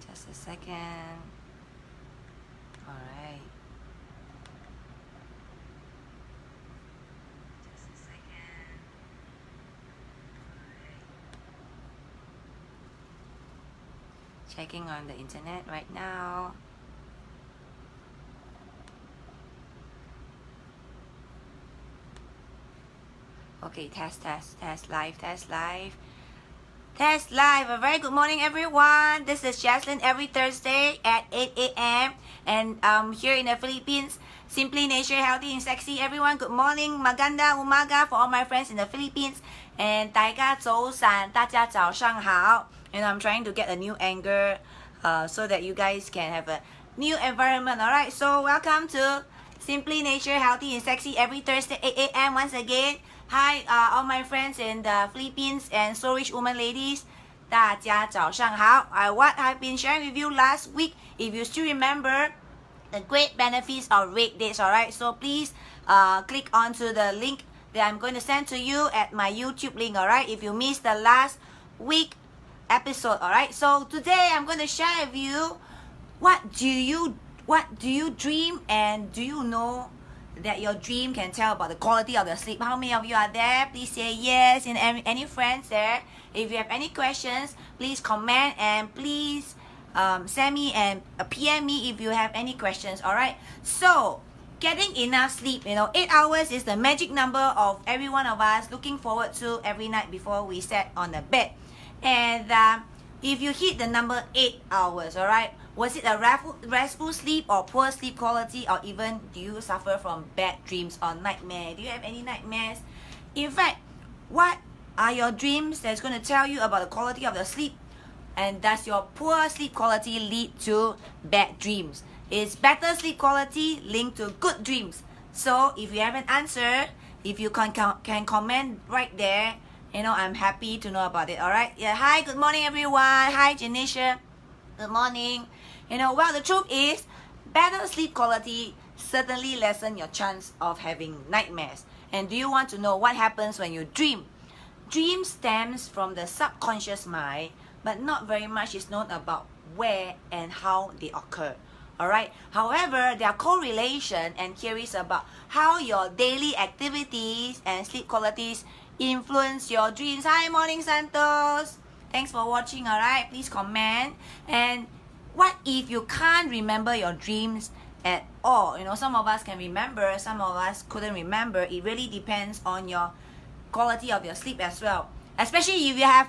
Just a second. All right. Just a second. All right. Checking on the internet right now. Okay, test, live. Test live. A very good morning, everyone. This is Jaslin every Thursday at 8 a.m. And here in the Philippines, Simply Nature, Healthy and Sexy. Everyone, good morning. Maganda umaga for all my friends in the Philippines. And 大家早上，大家早上好. And I'm trying to get a new angle so that you guys can have a new environment. Alright, so welcome to Simply Nature, Healthy and Sexy every Thursday, 8 a.m. once again. Hi, all my friends in the Philippines and so rich woman ladies. 大家早上好. What I've been sharing with you last week, if you still remember, the great benefits of red dates, alright? So please click onto the link that I'm going to send to you at my YouTube link, alright? If you missed the last week episode, alright? So today I'm going to share with you what do you dream, and do you know that your dream can tell about the quality of your sleep? How many of you are there? Please say yes. And any friends there? If you have any questions, please comment and please send me and PM me if you have any questions. Alright, so getting enough sleep, 8 hours is the magic number of every one of us looking forward to every night before we sit on the bed. And if you hit the number 8 hours, alright, was it a restful sleep or poor sleep quality, or even do you suffer from bad dreams or nightmare? Do you have any nightmares? In fact, what are your dreams that's going to tell you about the quality of the sleep? And does your poor sleep quality lead to bad dreams? Is better sleep quality linked to good dreams? So if you have an answer, if you can comment right there, I'm happy to know about it. Alright, yeah. Hi, good morning everyone. Hi, Janisha. Good morning. Well, the truth is, better sleep quality certainly lessen your chance of having nightmares. And do you want to know what happens when you dream? Dream stems from the subconscious mind, but not very much is known about where and how they occur. Alright. However, there are correlation and theories about how your daily activities and sleep qualities influence your dreams. Hi, morning Santos. Thanks for watching. Alright, please comment. And what if you can't remember your dreams at all? Some of us can remember, some of us couldn't remember. It really depends on your quality of your sleep as well. Especially if you have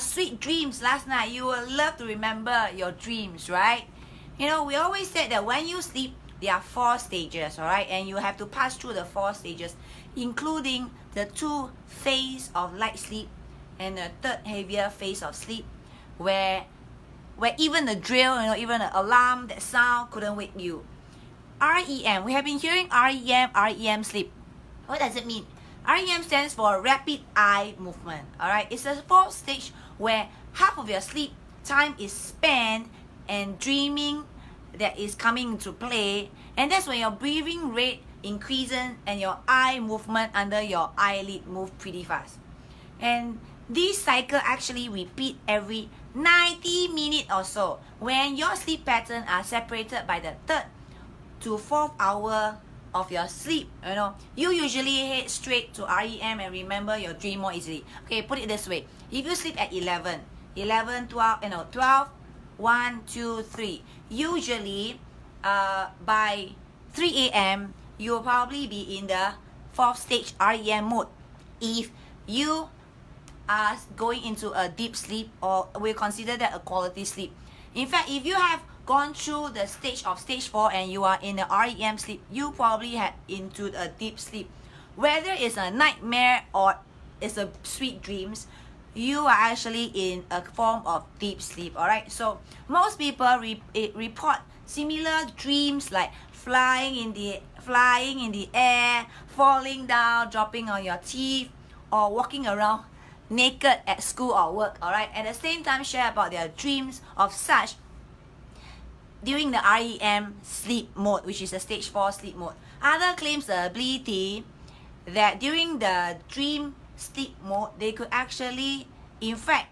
sweet dreams last night, you will love to remember your dreams, right? We always said that when you sleep, there are 4 stages, alright? And you have to pass through the 4 stages, including the 2 phases of light sleep and the 3rd heavier phase of sleep, where even the drill, even the alarm, that sound couldn't wake you. REM, we have been hearing REM sleep. What does it mean? REM stands for rapid eye movement. Alright, it's a 4th stage where half of your sleep time is spent and dreaming that is coming into play, and that's when your breathing rate increases and your eye movement under your eyelid move pretty fast. And this cycle actually repeat every 90 minutes or so. When your sleep patterns are separated by the 3rd to 4th hour of your sleep, you usually head straight to REM and remember your dream more easily. Okay, put it this way. If you sleep at 11, 12, 1, 2, 3, usually by 3 a.m. you will probably be in the 4th stage REM mode. If you are going into a deep sleep, or we consider that a quality sleep. In fact, if you have gone through the stage 4 and you are in the REM sleep, you probably head into a deep sleep. Whether it's a nightmare or it's a sweet dreams, you are actually in a form of deep sleep. Alright, so most people report similar dreams like flying in the air, falling down, dropping on your teeth, or walking around naked at school or work. Alright, at the same time share about their dreams of such during the REM sleep mode, which is the stage 4 sleep mode. Other claims the ability that during the dream sleep mode, they could actually in fact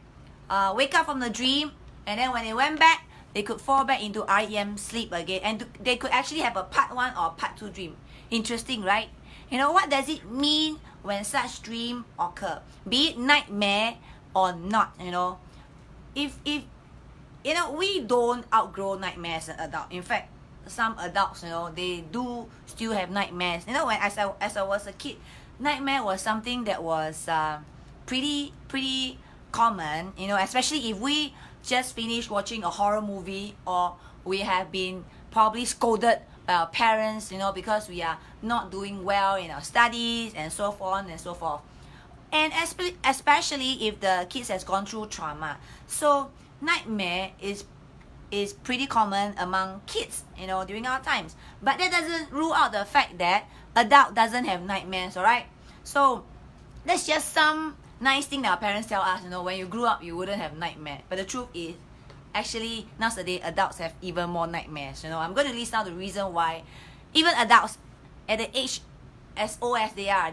wake up from the dream, and then when they went back, they could fall back into REM sleep again, and they could actually have a part 1 or part 2 dream. Interesting, right? What does it mean when such dream occur? Be it nightmare or not, if we don't outgrow nightmares as an adult. In fact, some adults, they do still have nightmares. When as I was a kid, nightmare was something that was pretty common, especially if we just finished watching a horror movie, or we have been probably scolded by our parents, because we are not doing well in our studies, and so on and so forth. And especially if the kids has gone through trauma. So nightmare is pretty common among kids, during our times. But that doesn't rule out the fact that adult doesn't have nightmares, alright? So that's just some nice thing that our parents tell us, when you grew up you wouldn't have nightmare. But the truth is, actually nowadays adults have even more nightmares. I'm going to list out the reason why even adults at the age as old as they are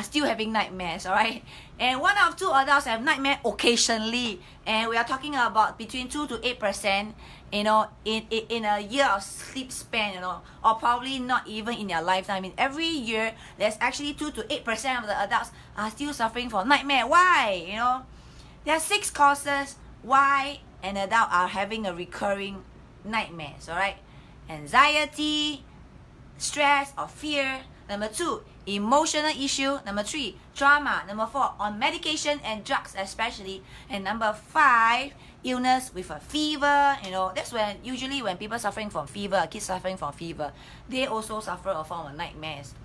still having nightmares, alright? And 1 out of 2 adults have nightmare occasionally, and we are talking about between 2 to 8%, in a year of sleep span, or probably not even in their lifetime. Every year there's actually 2 to 8% of the adults are still suffering from nightmare. Why? There are 6 causes why an adult are having a recurring nightmares, alright? Anxiety, stress or fear. Number 2, emotional issue. Number 3, trauma. Number 4, on medication and drugs especially. And number 5, illness with a fever. That's usually when people suffering from fever, kids suffering from fever, they also suffer a form of nightmares.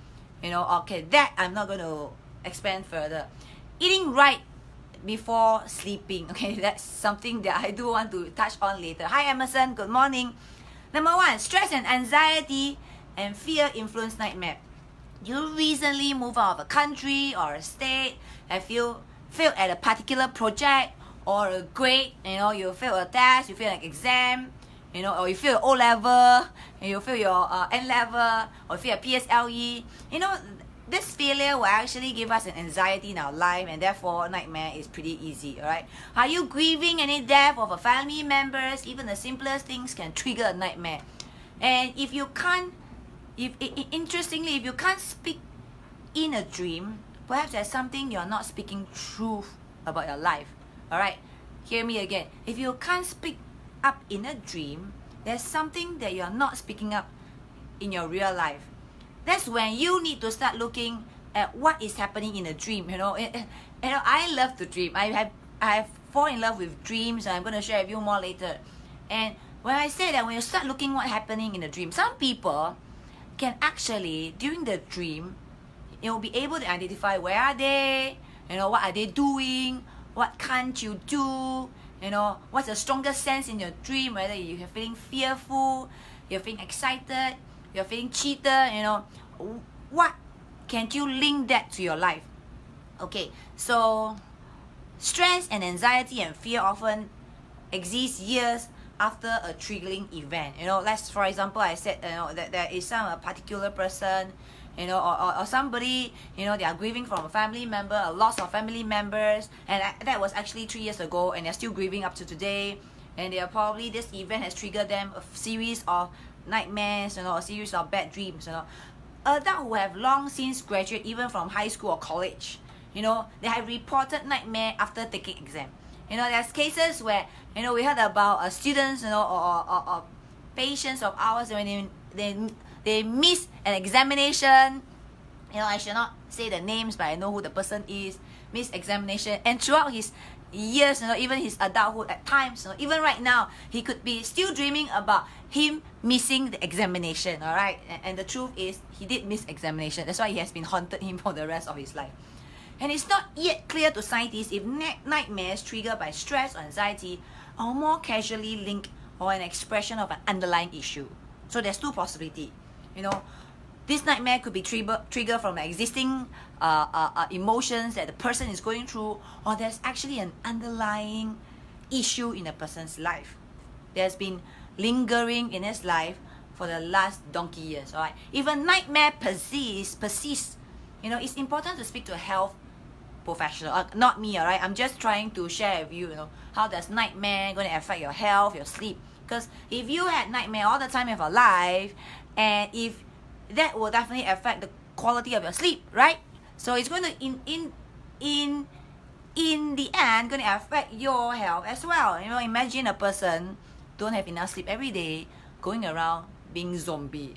Okay, that I'm not going to expand further. Eating right before sleeping. Okay, that's something that I do want to touch on later. Hi Emerson, good morning. Number 1, stress and anxiety and fear influence nightmare. You recently moved out of a country or a state, have you failed at a particular project or a grade, you failed a test, you failed an exam, or you failed O-level, and you failed your N-level, or you failed a PSLE. This failure will actually give us an anxiety in our life, and therefore nightmare is pretty easy, alright? Are you grieving any death of a family members? Even the simplest things can trigger a nightmare. And if you can't interestingly, if you can't speak in a dream, perhaps there's something you're not speaking truth about your life. Alright, hear me again. If you can't speak up in a dream, there's something that you're not speaking up in your real life. That's when you need to start looking at what is happening in a dream. I love to dream. I have fallen in love with dreams, and I'm going to share with you more later. And when I say that, when you start looking what's happening in a dream, some people can actually, during the dream, be able to identify where are they, what are they doing, what can't you do, what's the strongest sense in your dream, whether you're feeling fearful, you're feeling excited, you're feeling cheated, what can you link that to your life? Okay, so stress and anxiety and fear often exist years after a triggering event. Let's, for example, I said that there is some particular person, or somebody, they are grieving from a family member, a loss of family members, and that was actually 3 years ago, and they're still grieving up to today, and they are probably, this event has triggered them a series of nightmares, a series of bad dreams. Adults who have long since graduated even from high school or college, they have reported nightmare after taking exam. There's cases where, we heard about students, or patients of ours when they miss an examination. I should not say the names, but I know who the person is. Miss examination, and throughout his years, even his adulthood at times, even right now, he could be still dreaming about him missing the examination. Alright, and the truth is, he did miss examination. That's why he has been haunted him for the rest of his life. And it's not yet clear to scientists if nightmares triggered by stress or anxiety are more casually linked or an expression of an underlying issue. So there's 2 possibilities. This nightmare could be triggered from existing emotions that the person is going through, or there's actually an underlying issue in a person's life that's been lingering in his life for the last donkey years. Alright, if a nightmare persists, it's important to speak to a health professional, not me, all right? I'm just trying to share with you, how does nightmare going to affect your health, your sleep? Because if you had nightmare all the time of your life, and if that will definitely affect the quality of your sleep, right? So it's going to in the end going to affect your health as well. Imagine a person don't have enough sleep every day, going around being zombie.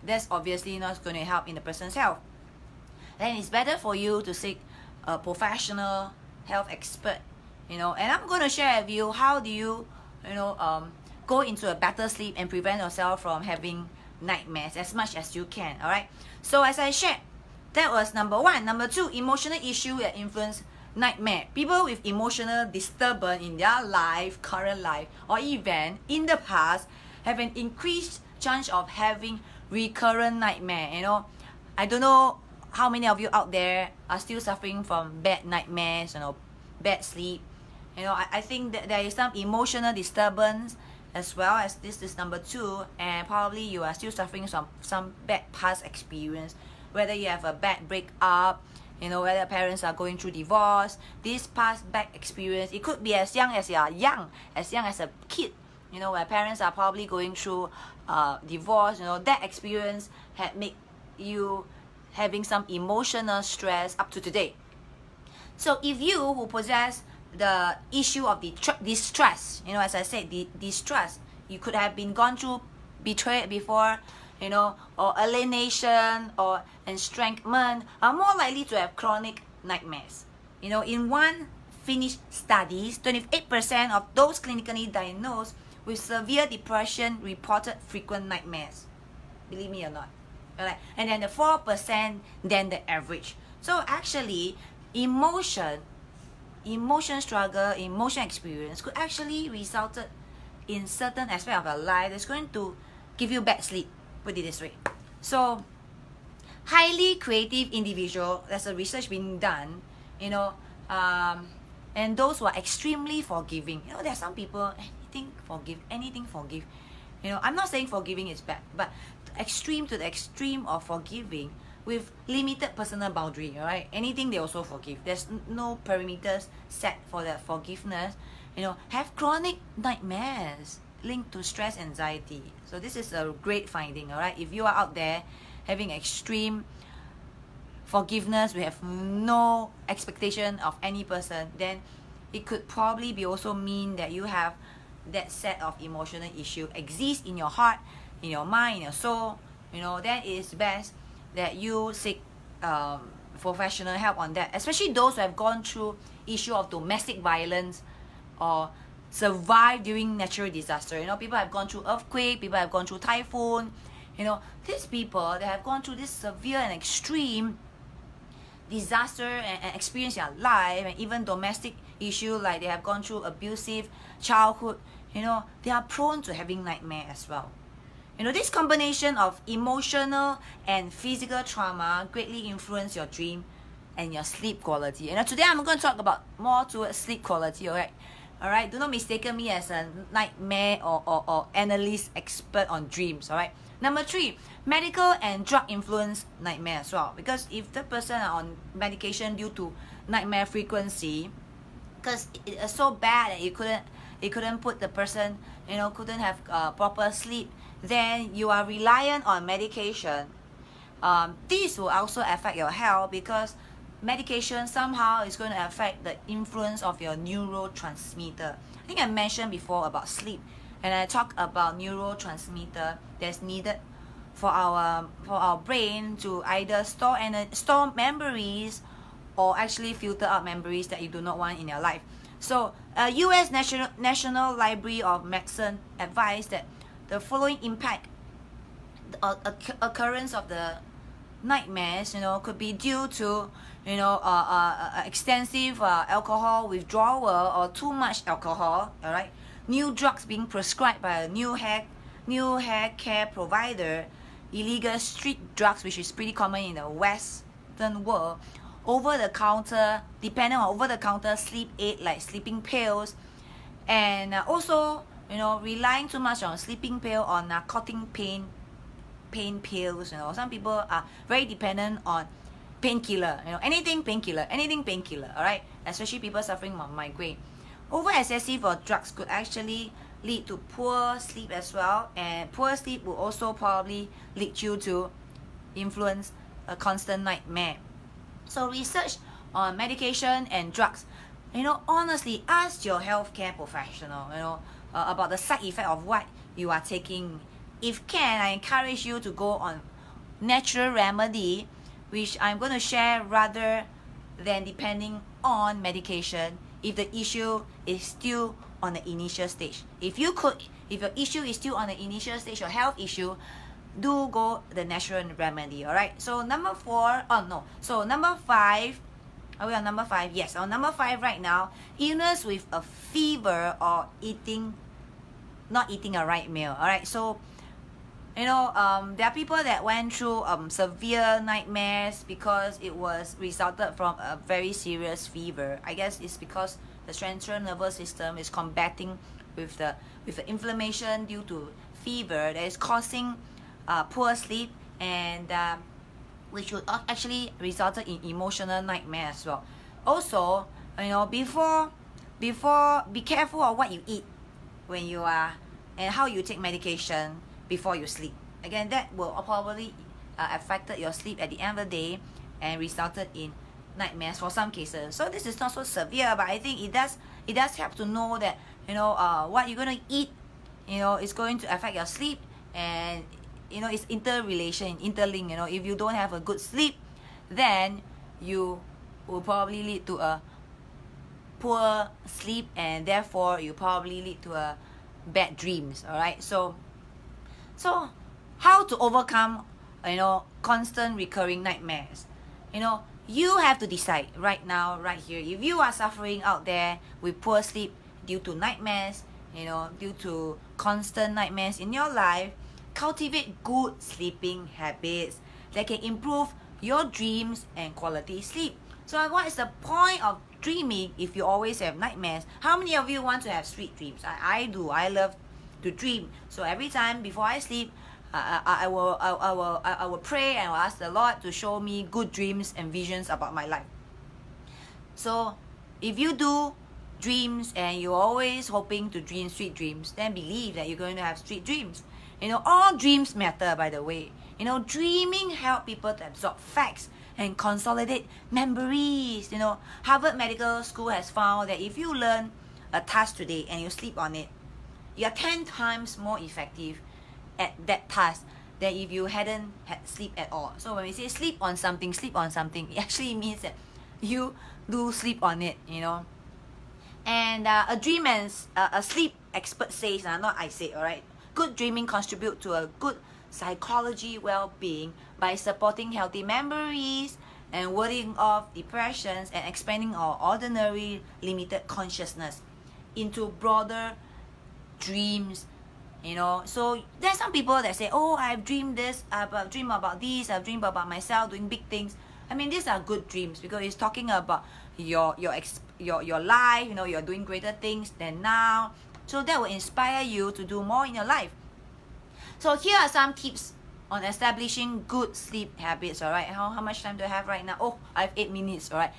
That's obviously not going to help in the person's health. Then it's better for you to seek a professional health expert, and I'm going to share with you how do you, go into a better sleep and prevent yourself from having nightmares as much as you can. All right, so as I shared, that was number one. Number two, emotional issue that influence nightmare. People with emotional disturbance in their life, current life, or even in the past have an increased chance of having recurrent nightmare. I don't know how many of you out there are still suffering from bad nightmares, bad sleep. I think that there is some emotional disturbance as well, as this is number two, and probably you are still suffering some bad past experience, whether you have a bad breakup, whether parents are going through divorce. This past bad experience, it could be as young as a kid, where parents are probably going through divorce. That experience had made you having some emotional stress up to today. So if you who possess the issue of the distress, as I said, the distress, you could have been gone through betrayal before, or alienation or estrangement, are more likely to have chronic nightmares. In one finished studies, 28% of those clinically diagnosed with severe depression reported frequent nightmares. Believe me or not. Alright, and then the 4% than the average. So actually, emotion struggle, emotion experience could actually result in certain aspect of your life that's going to give you bad sleep. Put it this way. So, highly creative individual, there's a research being done, and those who are extremely forgiving. There are some people, anything forgive. I'm not saying forgiving is bad, but extreme to the extreme of forgiving with limited personal boundary, all right? Anything they also forgive. There's no perimeters set for that forgiveness. Have chronic nightmares linked to stress, anxiety. So this is a great finding, all right? If you are out there having extreme forgiveness, we have no expectation of any person, then it could probably be also mean that you have that set of emotional issue exist in your heart, in your mind, in your soul. Then it's best that you seek professional help on that, especially those who have gone through issue of domestic violence or survive during natural disaster. People have gone through earthquake, people have gone through typhoon. These people that have gone through this severe and extreme disaster and experience their life, and even domestic issue, like they have gone through abusive childhood, they are prone to having nightmare as well. This combination of emotional and physical trauma greatly influence your dream and your sleep quality. Today I'm going to talk about more towards sleep quality, alright? Do not mistake me as a nightmare or analyst expert on dreams, alright? Number three, medical and drug influence nightmare as well. Because if the person are on medication due to nightmare frequency, because it is so bad that it couldn't put the person, couldn't have proper sleep, then you are reliant on medication. This will also affect your health, because medication somehow is going to affect the influence of your neurotransmitter. I think I mentioned before about sleep, and I talked about neurotransmitter that's needed for our brain to either store memories or actually filter out memories that you do not want in your life. So, U.S. National Library of Medicine advised that the following impact, the occurrence of the nightmares, could be due to, extensive alcohol withdrawal or too much alcohol, all right? New drugs being prescribed by a new hair care provider, illegal street drugs, which is pretty common in the Western world, depending on over-the-counter sleep aid like sleeping pills, and also, relying too much on sleeping pill or narcotic pain pills. Some people are very dependent on painkiller, anything painkiller, all right? Especially people suffering from migraine. Over excessive or drugs could actually lead to poor sleep as well, and poor sleep will also probably lead you to influence a constant nightmare. So research on medication and drugs, honestly ask your healthcare professional, about the side effect of what you are taking. If can, I encourage you to go on natural remedy, which I'm going to share rather than depending on medication if the issue is still on the initial stage. If your issue is still on the initial stage, your health issue, do go the natural remedy. All right. So number 5. Are we on number 5? Yes. On number 5 right now, illness with a fever or not eating a right meal. All right. So there are people that went through severe nightmares because it was resulted from a very serious fever. I guess it's because the central nervous system is combating with the inflammation due to fever that is causing poor sleep, and which would actually result in emotional nightmare as well. Also, be careful of what you eat when you are, and how you take medication before you sleep. Again, that will probably affected your sleep at the end of the day and resulted in nightmares for some cases. So this is not so severe, but I think it does help to know that what you're going to eat is going to affect your sleep, and it's interlinked. If you don't have a good sleep, then you will probably lead to a poor sleep, and therefore you probably lead to a bad dreams. All right, so how to overcome constant recurring nightmares? You have to decide right now, right here. If you are suffering out there with poor sleep due to nightmares, due to constant nightmares in your life, cultivate good sleeping habits that can improve your dreams and quality sleep. So what is the point of dreaming if you always have nightmares? How many of you want to have sweet dreams? I do. I love to dream. So every time before I sleep, I will pray and I will ask the Lord to show me good dreams and visions about my life. So if you do dreams and you're always hoping to dream sweet dreams, then believe that you're going to have sweet dreams. All dreams matter, by the way. Dreaming help people to absorb facts and consolidate memories. Harvard Medical School has found that if you learn a task today and you sleep on it, you are 10 times more effective at that task than if you hadn't had sleep at all. So when we say sleep on something, it actually means that you do sleep on it, And a dream and a sleep expert says, not I say, all right, good dreaming contribute to a good psychology well-being by supporting healthy memories and warding off depressions and expanding our ordinary limited consciousness into broader dreams. So there's some people that say, oh, I've dreamed this, I've dreamed about this, I've dreamed about myself doing big things. I mean, these are good dreams because it's talking about your life. You're doing greater things than now. So that will inspire you to do more in your life. So here are some tips on establishing good sleep habits. All right, how much time do I have right now? Oh, I have 8 minutes. All right,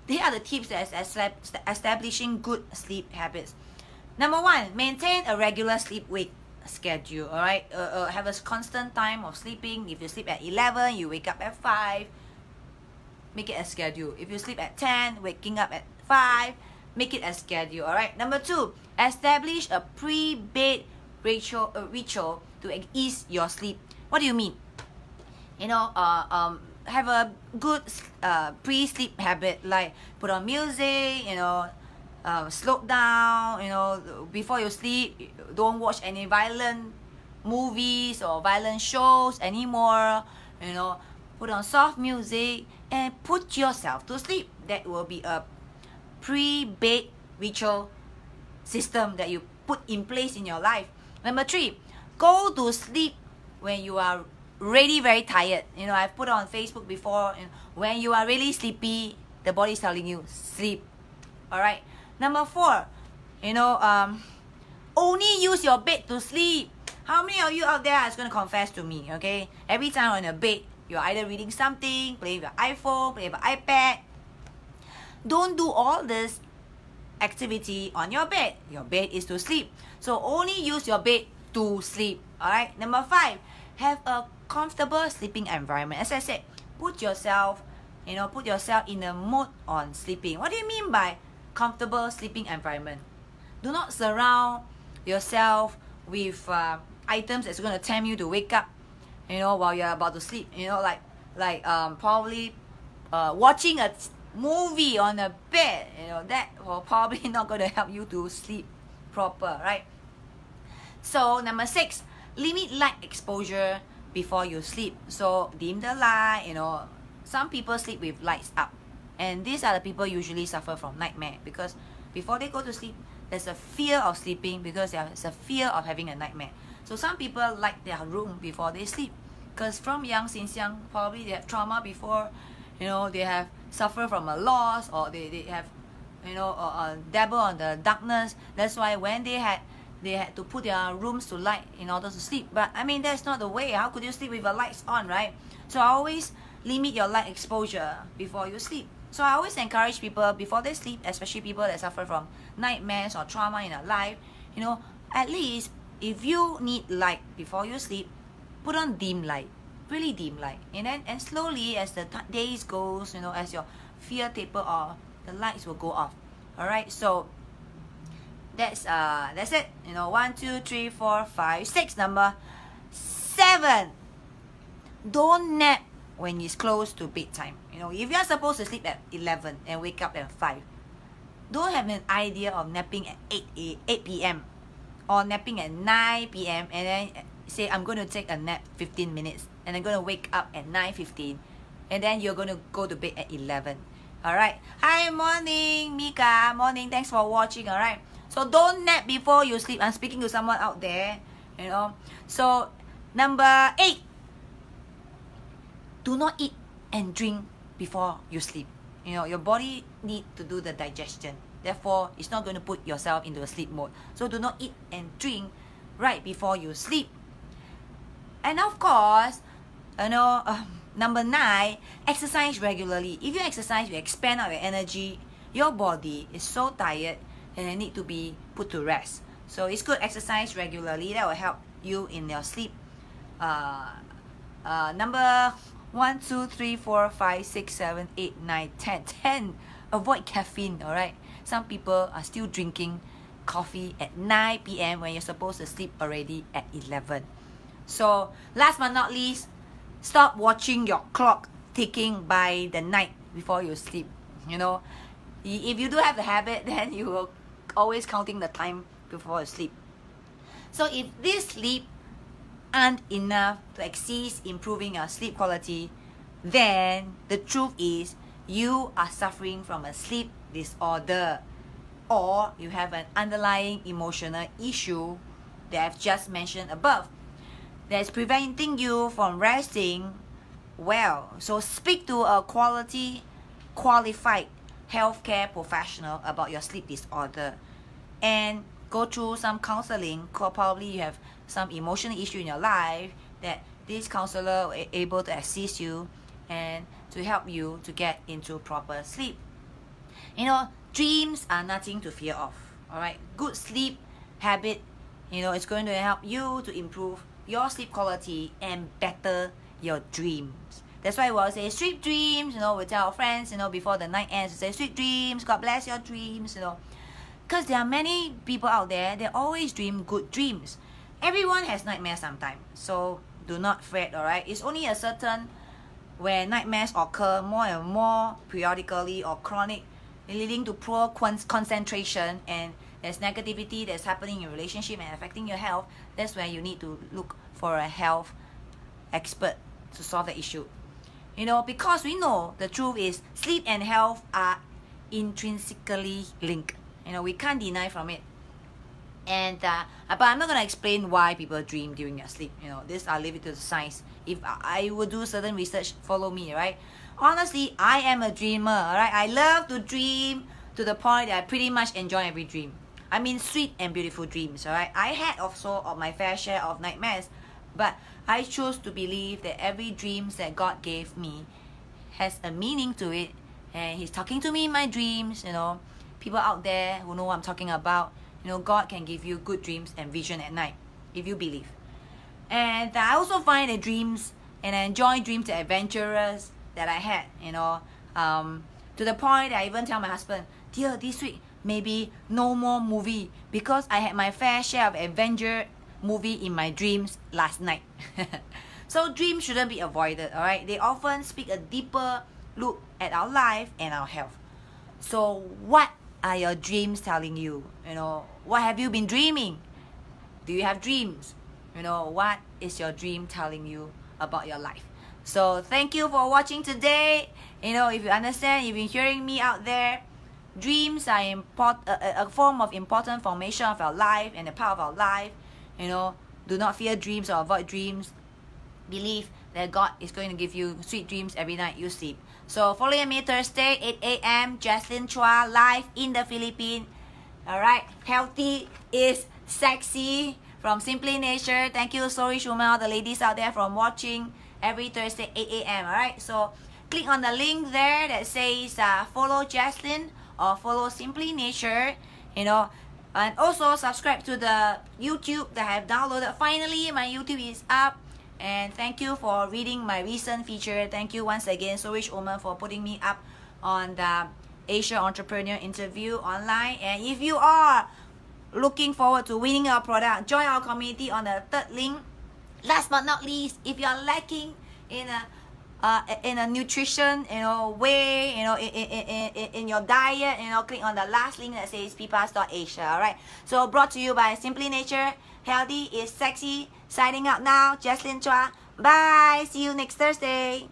here are the tips that establishing good sleep habits. Number 1, maintain a regular sleep wake schedule. All right, have a constant time of sleeping. If you sleep at 11, you wake up at 5. Make it a schedule. If you sleep at 10, waking up at 5, make it a schedule. All right. Number 2, establish a pre-bed ritual to ease your sleep. What do you mean? Have a good pre-sleep habit, like put on music. Slow down. Before you sleep, don't watch any violent movies or violent shows anymore. Put on soft music and put yourself to sleep. That will be a pre-bed ritual system that you put in place in your life. Number 3, go to sleep when you are really very tired. I've put on Facebook before, when you are really sleepy, the body is telling you sleep. All right. Number 4, only use your bed to sleep. How many of you out there is going to confess to me? Okay, every time on your bed, You're either reading something, playing with your iPhone, playing with your iPad. Don't do all this activity on your bed. Your bed is to sleep. So only use your bed to sleep. Alright. Number 5, have a comfortable sleeping environment. As I said, put yourself in the mode on sleeping. What do you mean by comfortable sleeping environment? Do not surround yourself with items that's going to tempt you to wake up, while you're about to sleep. Probably watching a movie on the bed. That will probably not going to help you to sleep proper, right? So number 6, limit light exposure before you sleep. So dim the light. Some people sleep with lights up, and these are the people usually suffer from nightmare, because before they go to sleep, there's a fear of sleeping, because there's a fear of having a nightmare. So some people light their room before they sleep, because since young, probably they have trauma before. They have suffered from a loss, or they have dabble on the darkness. That's why when they had to put their rooms to light in order to sleep. But I mean, that's not the way. How could you sleep with the lights on, right? So I always limit your light exposure before you sleep. So I always encourage people before they sleep, especially people that suffer from nightmares or trauma in their life, at least if you need light before you sleep, put on dim light, really dim light, and slowly as the days goes, as your fear taper off, the lights will go off. All right, so that's it. 1, 2, 3, 4, 5, 6. Number 7, don't nap when it's close to bedtime. If you're supposed to sleep at 11 and wake up at 5, don't have an idea of napping at 8 p.m. or napping at 9 p.m. and then say, I'm going to take a nap 15 minutes and I'm going to wake up at 9:15, and then you're going to go to bed at 11. Alright. Hi, morning, Mika. Morning. Thanks for watching. Alright. So don't nap before you sleep. I'm speaking to someone out there. So number 8, do not eat and drink before you sleep. Your body need to do the digestion. Therefore, it's not going to put yourself into a sleep mode. So do not eat and drink right before you sleep. And of course, number 9, exercise regularly. If you exercise, you expand out your energy. Your body is so tired and it need to be put to rest. So it's good, exercise regularly. That will help you in your sleep. Number 1, 2, 3, 4, 5, 6, 7, 8, 9, 10. 10. Avoid caffeine, alright? Some people are still drinking coffee at 9 p.m. when you're supposed to sleep already at 11. So, last but not least, stop watching your clock ticking by the night before you sleep. If you do have the habit, then you will always counting the time before you sleep. So, if this sleep aren't enough to exceed improving your sleep quality, then the truth is you are suffering from a sleep disorder, or you have an underlying emotional issue that I've just mentioned above that's preventing you from resting well. So speak to a qualified healthcare professional about your sleep disorder and go through some counseling. Probably you have some emotional issue in your life that this counselor will be able to assist you and to help you to get into proper sleep. Dreams are nothing to fear of. Alright, good sleep habit, it's going to help you to improve your sleep quality and better your dreams. That's why we'll say sweet dreams, we tell our friends, before the night ends, we say sweet dreams, God bless your dreams, because there are many people out there, they always dream good dreams. Everyone has nightmares sometimes, so do not fret, alright? It's only a certain where nightmares occur more and more periodically or chronic, leading to poor concentration, and there's negativity that's happening in your relationship and affecting your health. That's where you need to look for a health expert to solve the issue. Because we know the truth is sleep and health are intrinsically linked. We can't deny from it. And but I'm not going to explain why people dream during their sleep. This I'll leave it to the science. If I would do certain research, follow me, right? Honestly, I am a dreamer, alright? I love to dream to the point that I pretty much enjoy every dream. I mean, sweet and beautiful dreams, alright? I had also of my fair share of nightmares, But I choose to believe that every dreams that God gave me has a meaning to it, and He's talking to me in my dreams. People out there who know what I'm talking about, God can give you good dreams and vision at night if you believe. And I also find that dreams, and I enjoy dreams that adventurous that I had, to the point that I even tell my husband, dear, this week maybe no more movie because I had my fair share of adventure movie in my dreams last night. So dreams shouldn't be avoided, alright? They often speak a deeper look at our life and our health. So what are your dreams telling you? What have you been dreaming? Do you have dreams? What is your dream telling you about your life? So thank you for watching today. If you understand, you've been hearing me out there, dreams are a form of important formation of our life and a part of our life. Do not fear dreams or avoid dreams. Believe that God is going to give you sweet dreams every night you sleep. So follow me Thursday, 8 a.m. Jaslin Chua live in the Philippines. Alright, healthy is sexy from Simply Nature. Thank you so much, all the ladies out there, from watching every Thursday, 8 a.m. Alright, so click on the link there that says follow Jaslin or follow Simply Nature, and also subscribe to the YouTube that I have downloaded. Finally, my YouTube is up. And thank you for reading my recent feature. Thank you once again, Sowish Woman, for putting me up on the Asia Entrepreneur Interview online. And if you are looking forward to winning our product, join our community on the third link. Last but not least, if you are lacking in a nutrition way, in your diet, click on the last link that says pparsasia. Alright, so brought to you by Simply Nature, healthy is sexy. Signing out now, Jaslin Chua. Bye. See you next Thursday.